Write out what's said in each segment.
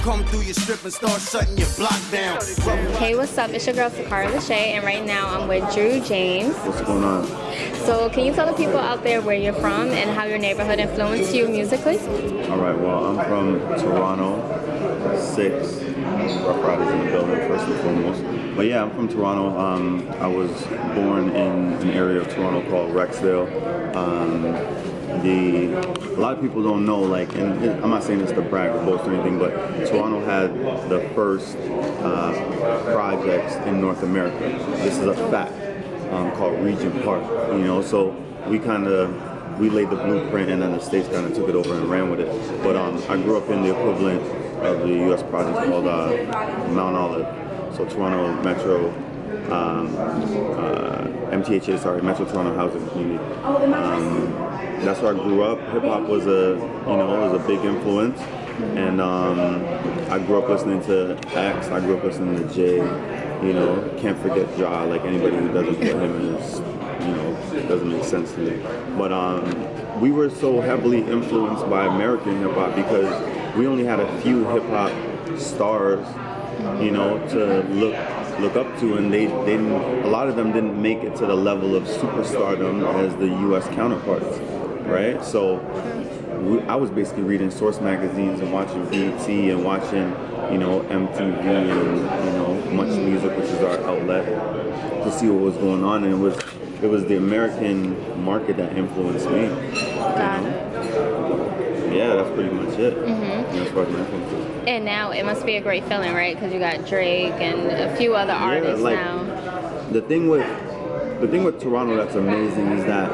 come through your strip and start shutting your block down. Hey, what's up? It's your girl Sakara Lachey, and right now I'm with Drew James. What's going on? So can you tell the people out there where you're from and how your neighborhood influenced you musically? All right, well, I'm from Toronto, 6, Ruff Ryders in the building, first and foremost. But yeah, I'm from Toronto. I was born in an area of Toronto called Rexdale. A lot of people don't know, like, and I'm not saying this to brag or boast or anything, but Toronto had the first projects in North America. This is a fact, called Regent Park, you know, so we laid the blueprint and then the States kind of took it over and ran with it. But I grew up in the equivalent of the U.S. project called Mount Olive. So Toronto Metro, MTHA, sorry, Metro Toronto Housing Community. That's where I grew up. Hip hop was was a big influence, and I grew up listening to X. I grew up listening to Jay. You know, can't forget Ja. Like anybody who doesn't put him in is, it doesn't make sense to me. But we were so heavily influenced by American hip hop because we only had a few hip hop stars, to look up to, and they didn't. A lot of them didn't make it to the level of superstardom as the U.S. counterparts, right? So I was basically reading Source magazines and watching BET and watching, MTV and Much Music, which is our outlet, to see what was going on, and it was the American market that influenced me. Yeah, that's pretty much it. As far as my influence. And now it must be a great feeling, right? Because you got Drake and a few other artists now. The thing with Toronto that's amazing is that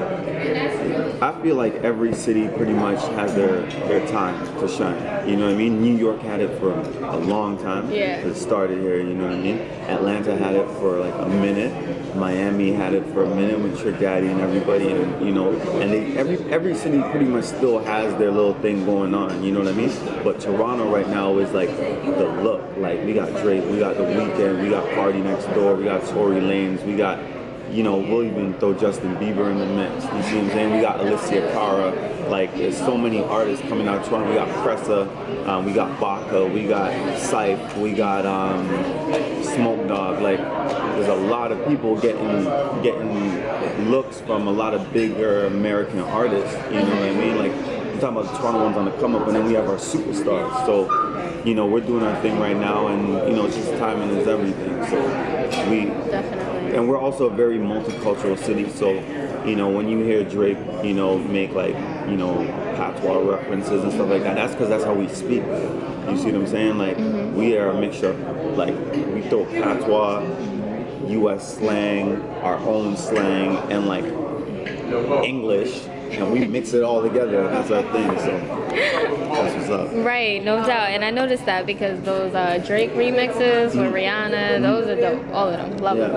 I feel like every city pretty much has their time to shine. You know what I mean? New York had it for a long time. Yeah. It started here, you know what I mean? Atlanta had it for like a minute. Miami had it for a minute with Trick Daddy and everybody, and every city pretty much still has their little thing going on, you know what I mean? But Toronto right now is like the look. Like we got Drake, we got The Weeknd, we got Party Next Door, we got Tory Lanez, we got, we'll even throw Justin Bieber in the mix. You see what I'm saying? We got Alicia Cara. Like, there's so many artists coming out of Toronto. We got Pressa, we got Baca, we got Syph, we got Smoke Dogg. Like, there's a lot of people getting looks from a lot of bigger American artists. You know what I mean? Like, I'm talking about the Toronto ones on the come up, and then we have our superstars. So, we're doing our thing right now, and it's just timing is everything. So Definitely. And we're also a very multicultural city, so, when you hear Drake, make like, patois references and stuff like that, that's because that's how we speak. You see what I'm saying? Like, we are a mixture. Like, we throw patois, U.S. slang, our own slang, and like English, and we mix it all together. That's our thing, so that's what's up. Right, no doubt. And I noticed that because those Drake remixes with Rihanna, those are dope. All of them. Love them.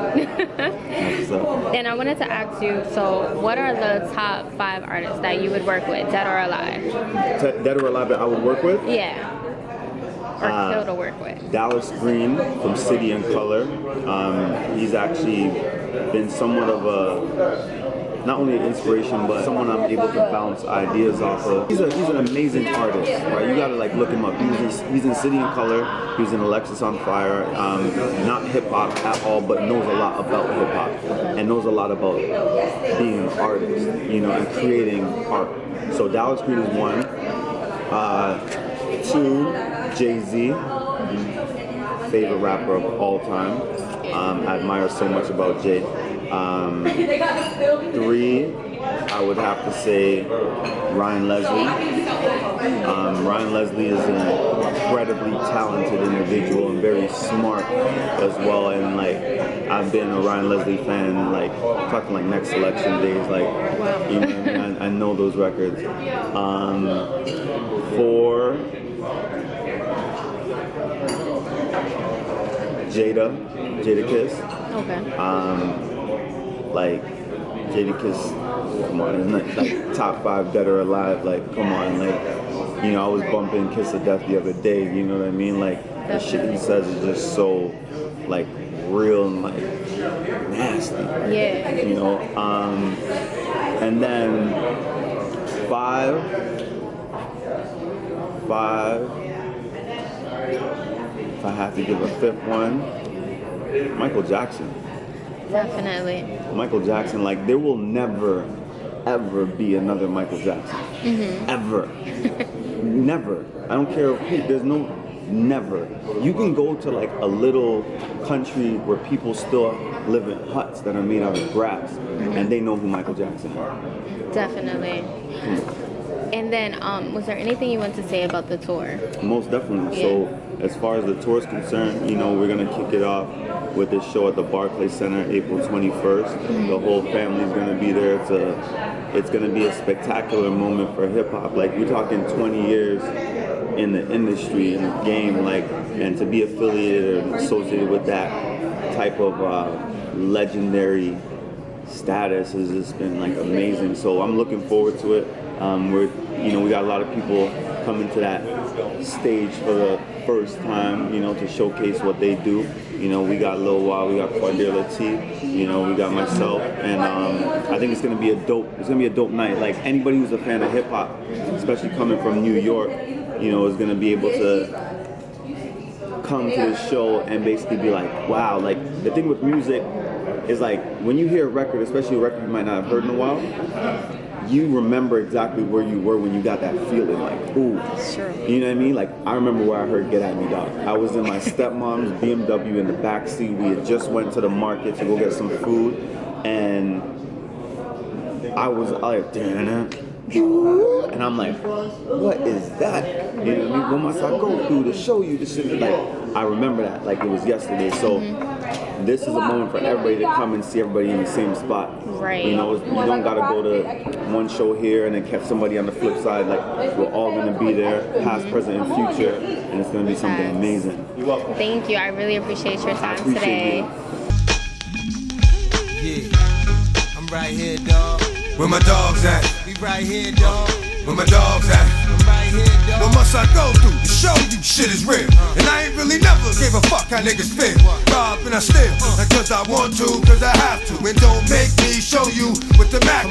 That's what's up. And I wanted to ask you, so what are the top 5 artists that you would work with, dead or alive? Dead or alive that I would work with? Yeah. Or kill to work with. Dallas Green from City and Color. He's actually been somewhat of not only an inspiration, but someone I'm able to bounce ideas off of. He's an amazing artist, right? You gotta like look him up. He's in City and Color. He was in Alexis on Fire. Not hip hop at all, but knows a lot about hip hop and knows a lot about being an artist, and creating art. So Dallas Green is 1. 2, Jay-Z, favorite rapper of all time. I admire so much about Jay. 3, I would have to say Ryan Leslie. Ryan Leslie is an incredibly talented individual and very smart as well. And like, I've been a Ryan Leslie fan, like talking like Next Selection days, like, I know those records. 4, Jada Kiss. Okay. Like Jada Kiss, come on, like top 5 dead or alive. Like, come on, like, I was bumping Kiss of Death the other day. You know what I mean? Like, the shit he says is just so, like, real and like nasty. Yeah. And then 5. I had to give a fifth one, Michael Jackson. Definitely. Michael Jackson, like there will never, ever be another Michael Jackson. Ever. Never. I don't care who, there's no, never. You can go to like a little country where people still live in huts that are made out of grass and they know who Michael Jackson is. Definitely. And then, was there anything you want to say about the tour? Most definitely. Yeah. So as far as the tour is concerned, you know, we're going to kick it off with this show at the Barclays Center April 21st. The whole family's going to be there. It's going to be a spectacular moment for hip hop. Like we're talking 20 years in the industry, in the game, like, and to be affiliated and associated with that type of legendary status has just been like amazing. So I'm looking forward to it. We got a lot of people coming to that stage for the first time, you know, to showcase what they do. You know, we got Lil Wah, we got Quadrilla T, you know, we got myself, and I think it's gonna be a dope night. Like anybody who's a fan of hip hop, especially coming from New York, you know, is gonna be able to come to this show and basically be like, wow. Like the thing with music is like when you hear a record, especially a record you might not have heard in a while, you remember exactly where you were when you got that feeling, like, ooh. Sure. You know what I mean? Like, I remember where I heard Get At Me, Dog. I was in my stepmom's BMW in the backseat. We had just went to the market to go get some food, and I was like, damn. And I'm like, what is that? You know what I mean? What must I go through to show you this shit? Like, I remember that like it was yesterday. So this is a moment for everybody to come and see everybody in the same spot. Right. You know, you don't gotta go to one show here and then catch somebody on the flip side. Like, we're all gonna be there, past, present, and future, and it's gonna be something amazing. You're welcome. Thank you. I really appreciate your time appreciate today. Yeah, I'm right here, dog. Where my dogs at? We right here, dog. Where my dogs at? I'm right here, dog. What must I go through to show you shit is real? And I ain't really never gave a fuck how niggas feel. Rob and I steal, not cause I want to, cause I have to. And don't make me show you with the Mac.